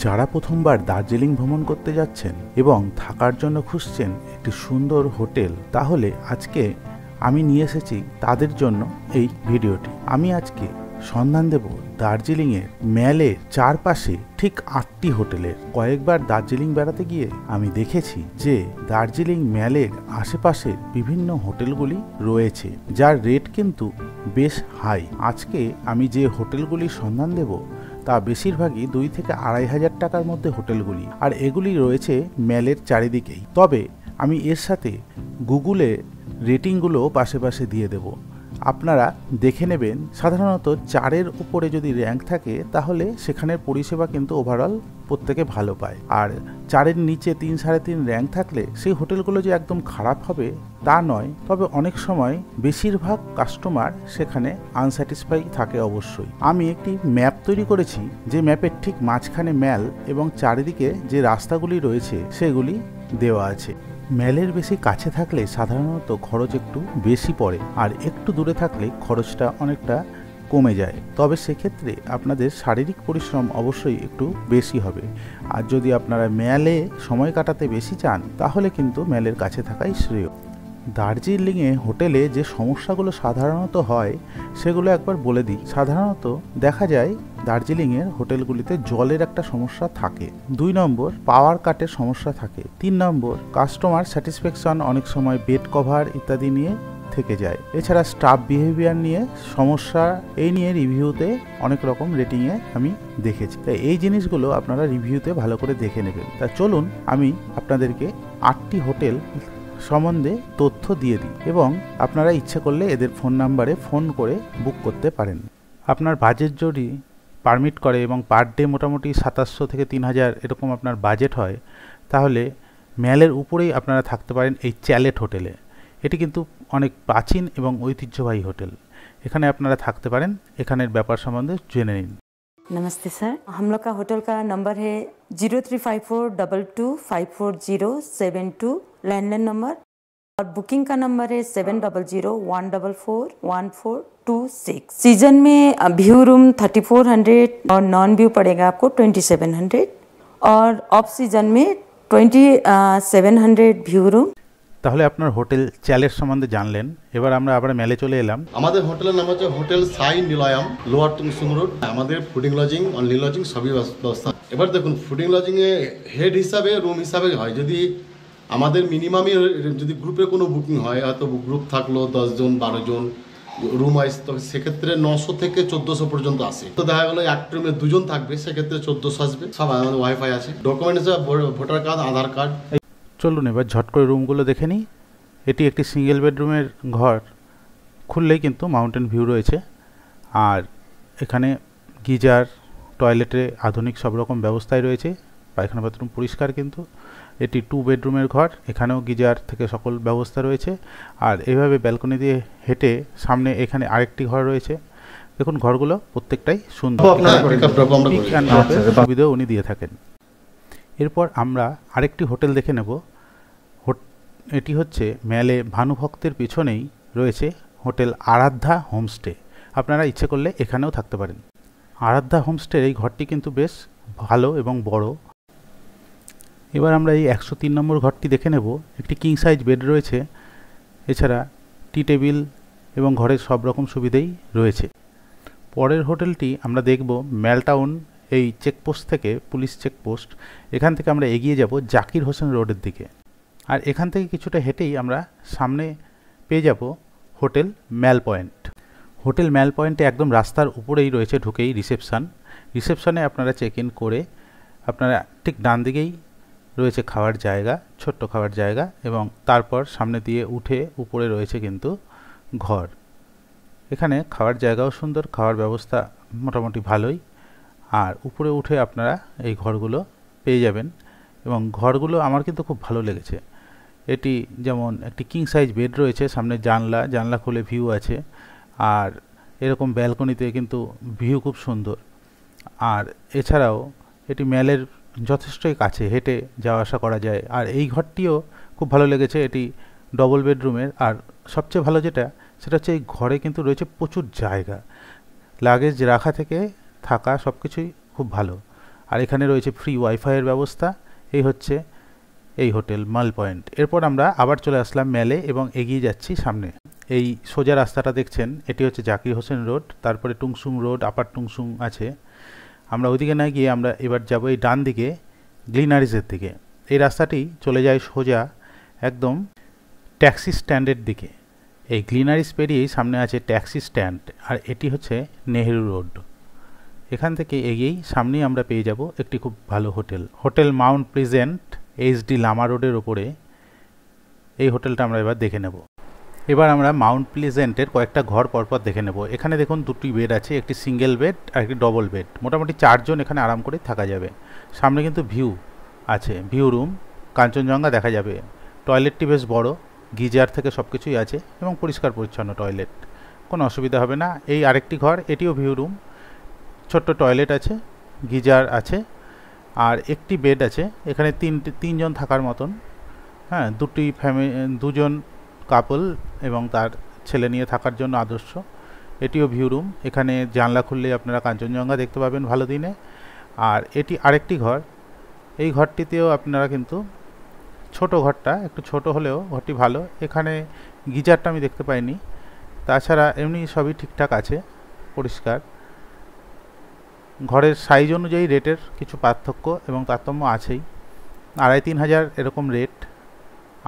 যারা প্রথমবার দার্জিলিং ভ্রমণ করতে যাচ্ছেন এবং থাকার জন্য খুঁজছেন একটি সুন্দর হোটেল, তাহলে আজকে আমি নিয়ে এসেছি তাদের জন্য এই ভিডিওটি। আমি আজকে সন্ধান দেব দার্জিলিংয়ের ম্যালের চারপাশে ঠিক 8টি হোটেলের। কয়েকবার দার্জিলিং বেড়াতে গিয়ে আমি দেখেছি যে দার্জিলিং ম্যালের আশেপাশে বিভিন্ন হোটেলগুলি রয়েছে, যার রেট কিন্তু বেশ হাই। আজকে আমি যে হোটেলগুলির সন্ধান দেব তা বেশিরভাগই 2 থেকে 2,500 টাকার মধ্যে হোটেলগুলি, আর এগুলি রয়েছে ম্যালের চারিদিকেই। তবে আমি এর সাথে গুগলে রেটিংগুলো পাশে পাশে দিয়ে দেব, আপনারা দেখে নেবেন। সাধারণত 4-এর উপরে যদি র্যাঙ্ক থাকে তাহলে সেখানের পরিষেবা কিন্তু ওভারঅল প্রত্যেকে ভালো পায়, আর 4-এর নিচে 3, 3.5 র্যাঙ্ক থাকলে সেই হোটেলগুলো যে একদম খারাপ হবে তা নয়। তবে অনেক সময় বেশিরভাগ কাস্টমার সেখানে আনস্যাটিসফাই থাকে অবশ্যই। আমি একটি ম্যাপ তৈরি করেছি, যে ম্যাপের ঠিক মাঝখানে ম্যাল এবং চারিদিকে যে রাস্তাগুলি রয়েছে সেগুলি দেওয়া আছে। ম্যালের বেশি কাছে থাকলে সাধারণত খরচ একটু বেশি পড়ে, আর একটু দূরে থাকলে খরচটা অনেকটা কমে যায়। তবে সেক্ষেত্রে আপনাদের শারীরিক পরিশ্রম অবশ্যই একটু বেশি হবে। আর যদি আপনারা ম্যালে সময় কাটাতে বেশি চান তাহলে কিন্তু ম্যালের কাছে থাকাই শ্রেয়। দার্জিলিংয়ে হোটেলে যে সমস্যাগুলো সাধারণত হয় সেগুলো একবার বলে দিই। সাধারণত দেখা যায় দার্জিলিংয়ের হোটেলগুলিতে জলের একটা সমস্যা থাকে, 2 নম্বর পাওয়ার কাটের সমস্যা থাকে, 3 নম্বর কাস্টমার স্যাটিসফ্যাকশন অনেক সময় বেড কভার ইত্যাদি নিয়ে থেকে যায়। এছাড়া স্টাফ বিহেভিয়ার নিয়ে সমস্যা, এই নিয়ে রিভিউতে অনেক রকম রেটিংয়ে আমি দেখেছি। তাই এই জিনিসগুলো আপনারা রিভিউতে ভালো করে দেখে নেবেন। তা চলুন আমি আপনাদেরকে 8টি হোটেল সম্বন্ধে তথ্য দিয়ে দিই, এবং আপনারা ইচ্ছে করলে এদের ফোন নাম্বারে ফোন করে বুক করতে পারেন। আপনার বাজেট যদি পারমিট করে এবং পার ডে মোটামুটি 2700 থেকে 3000 এরকম আপনার বাজেট হয়, তাহলে ম্যালের উপরেই আপনারা থাকতে পারেন এই চ্যালেট হোটেলে। এটি কিন্তু অনেক প্রাচীন এবং ঐতিহ্যবাহী হোটেল, এখানে আপনারা থাকতে পারেন। এখানের ব্যাপার সম্বন্ধে জেনে নিন। नमस्ते सर, हम लोग का होटल का नंबर है 0354225407 लैंडलाइन नंबर, और बुकिंग का नंबर है 7001441426। सीजन में व्यू रूम 3400 और नॉन व्यू पड़ेगा आपको 2700, और ऑफ सीजन में 2700 व्यू रूम। তাহলে আপনার হোটেল চ্যালের সম্বন্ধে জানলেন। এবার আমরা আবার মেলে চলে এলাম। আমাদের হোটেলের নাম হচ্ছে হোটেল সাই নিলয়াম, লোয়ার তুংসুং রোড। আমাদের ফুডিং লজিং, অনলি লজিং সবই ব্যবস্থা। এবার দেখুন, ফুডিং লজিংয়ে হেড হিসাবে রুম হিসাবে হয়। যদি আমাদের মিনিমামই যদি গ্রুপে কোনো বুকিং হয়, হয়তো গ্রুপ থাকলো 10 জন 12 জন রুম ওয়াইজ, তো সেক্ষেত্রে 900 থেকে 1400 পর্যন্ত আসে। তো দেখা গেলো এক রুমে 2 জন থাকবে, সেক্ষেত্রে 1400 আসবে। সব আমাদের ওয়াইফাই আছে, ডকুমেন্ট হিসাবে ভোটার কার্ড, আধার কার্ড। চলুন এবার ঝট করে রুমগুলো দেখে নিই। এটি একটি সিঙ্গেল বেডরুমের ঘর, খুললেই কিন্তু মাউন্টেন ভিউ রয়েছে, আর এখানে গিজার, টয়লেটে আধুনিক সব রকম ব্যবস্থাই রয়েছে, পায়খানা বাথরুম পরিষ্কার। কিন্তু এটি 2 বেডরুমের ঘর, এখানেও গিজার থেকে সকল ব্যবস্থা রয়েছে। আর এইভাবে ব্যালকনি দিয়ে হেঁটে সামনে এখানে আরেকটি ঘর রয়েছে। দেখুন ঘরগুলো প্রত্যেকটাই সুন্দর, সুবিধাও উনি দিয়ে থাকেন। এরপর আমরা আরেকটি হোটেল দেখে নেব। এটি হচ্ছে ম্যালে ভানুভক্তের পিছনেই রয়েছে হোটেল আরাধ্যা হোমস্টে। আপনারা ইচ্ছে করলে এখানেও থাকতে পারেন। আরাধ্যা হোমস্টের এই ঘরটি কিন্তু বেশ ভালো এবং বড়। এবার আমরা এই 103 নম্বর ঘরটি দেখে নেব। একটি কিং সাইজ বেড রয়েছে, এছাড়া টি টেবিল এবং ঘরের সব রকম সুবিধাই রয়েছে। পরের হোটেলটি আমরা দেখব ম্যালটাউন, এই চেকপোস্ট থেকে, পুলিশ চেকপোস্ট, এখান থেকে আমরা এগিয়ে যাব জাকির হোসেন রোডের দিকে। আর এখান থেকে কিছুটা হেঁটেই আমরা সামনে পেয়ে যাব হোটেল ম্যাল পয়েন্ট। হোটেল ম্যাল পয়েন্টে একদম রাস্তার উপরেই রয়েছে ঢুকেই রিসেপশান। রিসেপশানে আপনারা চেক ইন করে আপনারা ঠিক ডান দিকেই রয়েছে খাওয়ার জায়গা, ছোট্ট খাওয়ার জায়গা, এবং তারপর সামনে দিয়ে উঠে উপরে রয়েছে কিন্তু ঘর। এখানে খাওয়ার জায়গাও সুন্দর, খাওয়ার ব্যবস্থা মোটামুটি ভালোই। আর উপরে উঠে আপনারা এই ঘরগুলো পেয়ে যাবেন, এবং ঘরগুলো আমার কিন্তু খুব ভালো লেগেছে। এটি যেমন একটি কিং সাইজ বেড রয়েছে, সামনে জানলা খুলে ভিউ আছে, আর এরকম ব্যালকনিতে কিন্তু ভিউ খুব সুন্দর। আর এছাড়াও এটি ম্যালের যথেষ্টই কাছে, হেঁটে যাওয়া আসা করা যায়। আর এই ঘরটিও খুব ভালো লেগেছে, এটি ডবল বেডরুমের। আর সবচেয়ে ভালো যেটা, সেটা হচ্ছে এই ঘরে কিন্তু রয়েছে প্রচুর জায়গা, লাগেজ রাখা থেকে থাকা সব কিছুই খুব ভালো। আর এখানে রয়েছে ফ্রি ওয়াইফাইয়ের ব্যবস্থা। এই হচ্ছে এই হোটেল মাল পয়েন্ট। এরপর আমরা আবার চলে আসলাম ম্যালে এবং এগিয়ে যাচ্ছি সামনে। এই সোজা রাস্তাটা দেখছেন, এটি হচ্ছে জাকির হোসেন রোড, তারপরে টুংসুং রোড, আপার টুংসুং আছে। আমরা ওইদিকে না গিয়ে আমরা এবার যাব এই ডান দিকে গ্লিনারিজের দিকে। এই রাস্তাটি চলে যায় সোজা একদম ট্যাক্সি স্ট্যান্ডের দিকে। এই গ্লিনারিজ পেরিয়েই সামনে আছে ট্যাক্সি স্ট্যান্ড, আর এটি হচ্ছে নেহেরু রোড। এখান থেকে এগিয়েই সামনেই আমরা পেয়ে যাব একটি খুব ভালো hotel, hotel Mount pleasant, HD Lama রোডের ওপরে। এই হোটেলটা আমরা এবার দেখে নেব। এবার আমরা মাউন্ট প্লিজেন্টের কয়েকটা ঘর পরপর দেখে নেব। এখানে দেখুন দুটি বেড আছে, একটি সিঙ্গেল বেড আর একটি ডবল বেড। মোটামুটি 4 জন এখানে আরাম করে থাকা যাবে। সামনে কিন্তু ভিউ আছে, ভিউ রুম, কাঞ্চনজঙ্ঘা দেখা যাবে। টয়লেটটি বেশ বড়, গিজার থেকে সব কিছুই আছে এবং পরিষ্কার পরিচ্ছন্ন টয়লেট, কোনো অসুবিধা হবে না। এই আরেকটি ঘর, এটিও ভিউ রুম, ছোট্ট টয়লেট আছে, গিজার আছে, আর একটি বেড আছে। এখানে তিনজন থাকার মতন, হ্যাঁ, দুজন কাপল এবং তার ছেলে নিয়ে থাকার জন্য আদর্শ। এটিও ভিউ রুম, এখানে জানলা খুললে আপনারা কাঞ্চনজঙ্ঘা দেখতে পাবেন ভালো দিনে। আর এটি আরেকটি ঘর, এই ঘরটিতেও আপনারা কিন্তু ছোট, ঘরটা একটু ছোট হলেও ঘরটি ভালো। এখানে গিজারটা আমি দেখতে পাইনি, তাছাড়া এমনি সবই ঠিকঠাক আছে, পরিষ্কার। ঘরের সাইজ অনুযায়ী রেটের কিছু পার্থক্য এবং তারতম্য আছেই, 2,500-3 হাজার এরকম রেট।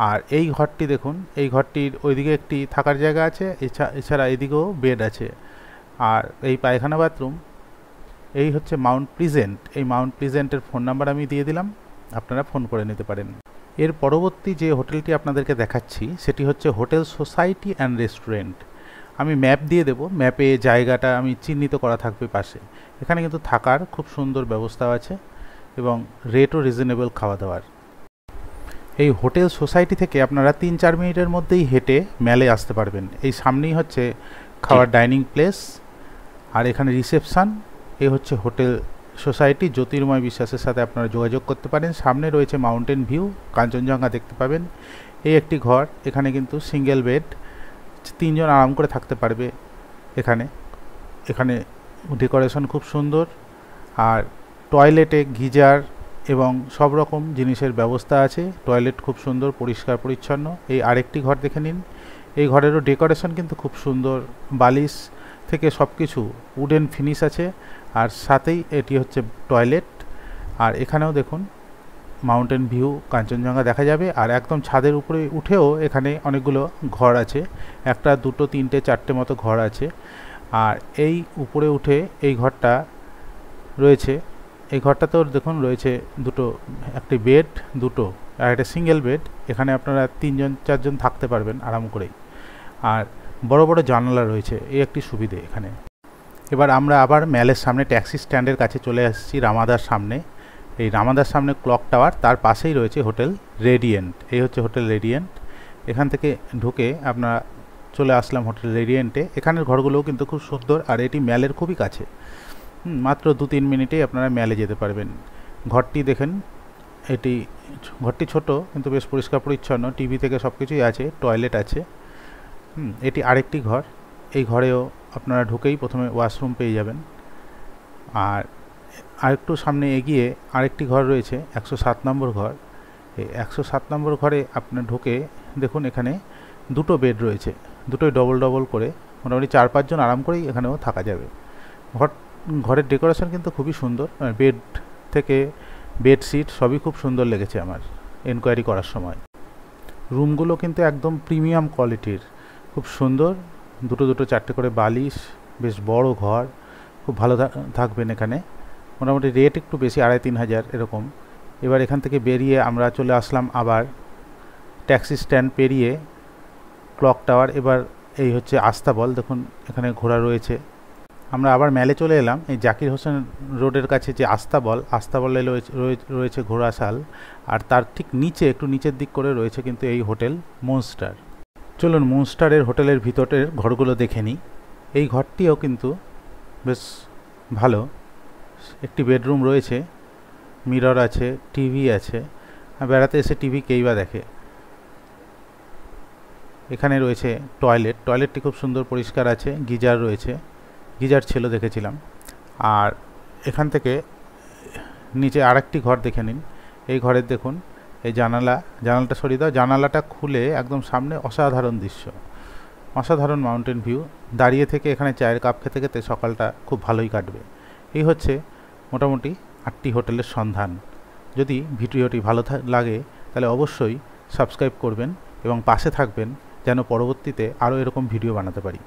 আর এই ঘরটি দেখুন, এই ঘরটির ওইদিকে একটি থাকার জায়গা আছে, এছাড়া এদিকেও বেড আছে। আর এই পায়খানা বাথরুম। এই হচ্ছে মাউন্ট প্লিজেন্ট। এই মাউন্ট প্লিজেন্টের ফোন নাম্বার আমি দিয়ে দিলাম, আপনারা ফোন করে নিতে পারেন। এর পরবর্তী যে হোটেলটি আপনাদেরকে দেখাচ্ছি সেটি হচ্ছে হোটেল সোসাইটি অ্যান্ড রেস্টুরেন্ট। আমি ম্যাপ দিয়ে দেব, ম্যাপে জায়গাটা আমি চিহ্নিত করা থাকবে পাশে। এখানে কিন্তু থাকার খুব সুন্দর ব্যবস্থা আছে এবং রেটও রিজনেবল খাওয়া দাওয়ার। এই হোটেল সোসাইটি থেকে আপনারা 3-4 মিনিটের মধ্যেই হেঁটে ম্যালে আসতে পারবেন। এই সামনেই হচ্ছে খাওয়ার ডাইনিং প্লেস, আর এখানে রিসেপশান। এই হচ্ছে হোটেল সোসাইটি। জ্যোতির্ময় বিশ্বাসের সাথে আপনারা যোগাযোগ করতে পারেন। সামনে রয়েছে মাউন্টেন ভিউ, কাঞ্চনজঙ্ঘা দেখতে পাবেন। এই একটি ঘর, এখানে কিন্তু সিঙ্গেল বেড, 3 জন আরাম করে থাকতে পারবে। এখানে ডেকোরেশন খুব সুন্দর, আর টয়লেটে গিজার এবং সব রকম জিনিসের ব্যবস্থা আছে। টয়লেট খুব সুন্দর, পরিষ্কার পরিচ্ছন্ন। এই আরেকটি ঘর দেখে নিন, এই ঘরেরও ডেকোরেশন কিন্তু খুব সুন্দর, বালিশ থেকে সব কিছু উডেন ফিনিশ আছে, আর সাথেই এটি হচ্ছে টয়লেট। আর এখানেও দেখুন মাউন্টেন ভিউ, কাঞ্চনজঙ্ঘা দেখা যাবে। আর একদম ছাদের উপরে উঠেও এখানে অনেকগুলো ঘর আছে, 1, 2, 3, 4টে মতো ঘর আছে। আর এই উপরে উঠে এই ঘরটা রয়েছে, এই ঘরটাতেও দেখুন রয়েছে একটি বেড, আর একটা সিঙ্গেল বেড। এখানে আপনারা 3-4 জন থাকতে পারবেন আরাম করেই। আর বড় বড় জানালা রয়েছে, এই একটি সুবিধে এখানে। এবার আমরা আবার ম্যালের সামনে ট্যাক্সি স্ট্যান্ডের কাছে চলে আসছি, রামাদার সামনে। এই রামাদার সামনে ক্লক টাওয়ার, তার পাশেই রয়েছে হোটেল রেডিয়েন্ট। এই হচ্ছে হোটেল রেডিয়েন্ট। এখান থেকে ঢুকে আপনারা চলে আসলাম হোটেল রেডিয়েন্টে। এখানের ঘরগুলোও কিন্তু খুব সুন্দর, আর এটি ম্যালের খুবই কাছে, মাত্র 2-3 মিনিটেই আপনারা ম্যালে যেতে পারবেন। ঘরটি দেখেন, ঘরটি ছোট কিন্তু বেশ পরিষ্কার পরিচ্ছন্ন, টিভি থেকে সব কিছুই আছে, টয়লেট আছে। এটি আরেকটি ঘর, এই ঘরেও আপনারা ঢুকেই প্রথমে ওয়াশরুম পেয়ে যাবেন। আর আরেকটু সামনে এগিয়ে আরেকটি ঘর রয়েছে, 107 নম্বর ঘর। এই 107 নম্বর ঘরে আপনার ঢুকে দেখুন এখানে 2টো বেড রয়েছে, দুটোই ডবল করে, মোটামুটি 4-5 জন আরাম করেই এখানেও থাকা যাবে। ঘরের ডেকোরেশন কিন্তু খুবই সুন্দর, বেড থেকে বেডশিট সবই খুব সুন্দর লেগেছে আমার এনকোয়ারি করার সময়। রুমগুলো কিন্তু একদম প্রিমিয়াম কোয়ালিটির, খুব সুন্দর, 2-4টে করে বালিশ, বেশ বড় ঘর, খুব ভালো থাকবেন এখানে। মোটামুটি রেট একটু বেশি, 2,500-3 হাজার এরকম। এবার এখান থেকে বেরিয়ে আমরা চলে আসলাম আবার ট্যাক্সি স্ট্যান্ড পেরিয়ে ক্লক টাওয়ার। এবার এই হচ্ছে আস্তাবল, দেখুন এখানে ঘোড়া রয়েছে। আমরা আবার ম্যালে চলে এলাম, এই জাকির হোসেন রোডের কাছে যে আস্তাবলে রয়েছে ঘোড়াশাল, আর তার ঠিক নিচে, একটু নিচের দিক করে রয়েছে কিন্তু এই হোটেল মুনস্টার। চলুন মুনস্টারের হোটেলের ভিতরের ঘরগুলো দেখে নিই। এই ঘরটিও কিন্তু বেশ ভালো, একটি বেডরুম রয়েছে, মিরর আছে, টিভি আছে। বেড়াতে এসে টিভি কেই বা দেখে। এখানে রয়েছে টয়লেটটি খুব সুন্দর পরিষ্কার আছে, গিজার রয়েছে, গিজার ছিল দেখেছিলাম। আর এখান থেকে নিচে আরেকটি ঘর দেখে নিন। এই ঘরের দেখুন এই জানালাটা সরিয়ে দাও, জানালাটা খুলে একদম সামনে অসাধারণ দৃশ্য, অসাধারণ মাউন্টেন ভিউ। দাঁড়িয়ে থেকে এখানে চায়ের কাপ খেতে খেতে সকালটা খুব ভালোই কাটবে। এই হচ্ছে মোটামুটি 8টি হোটেলের সন্ধান। যদি ভিডিওটি ভালো লাগে তাহলে অবশ্যই সাবস্ক্রাইব করবেন এবং পাশে থাকবেন যেন পরবর্তীতে আরও এরকম ভিডিও বানাতে পারি।